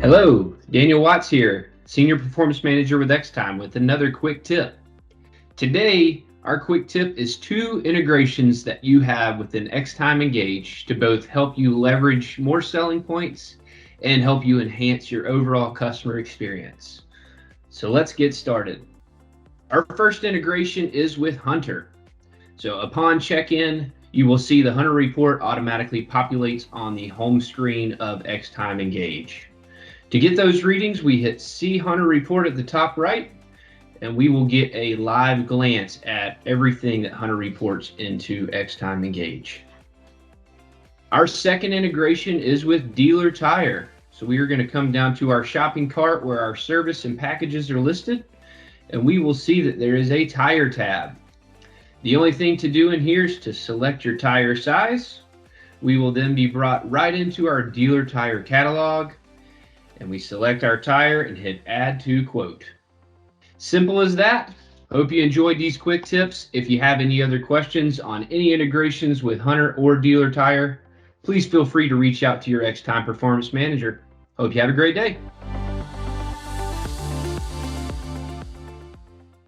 Hello, Daniel Watts here, Senior Performance Manager with Xtime with another quick tip. Today, our quick tip is 2 integrations that you have within Xtime Engage to both help you leverage more selling points and help you enhance your overall customer experience. So let's get started. Our first integration is with Hunter. So upon check-in, you will see the Hunter report automatically populates on the home screen of Xtime Engage. To get those readings, we hit See Hunter Report at the top right, and we will get a live glance at everything that Hunter reports into Xtime Engage. Our second integration is with Dealer Tire. So we are going to come down to our shopping cart where our service and packages are listed, and we will see that there is a tire tab. The only thing to do in here is to select your tire size. We will then be brought right into our Dealer Tire catalog, and we select our tire and hit Add to Quote. Simple as that. Hope you enjoyed these quick tips. If you have any other questions on any integrations with Hunter or Dealer Tire, please feel free to reach out to your Xtime Performance Manager. Hope you have a great day.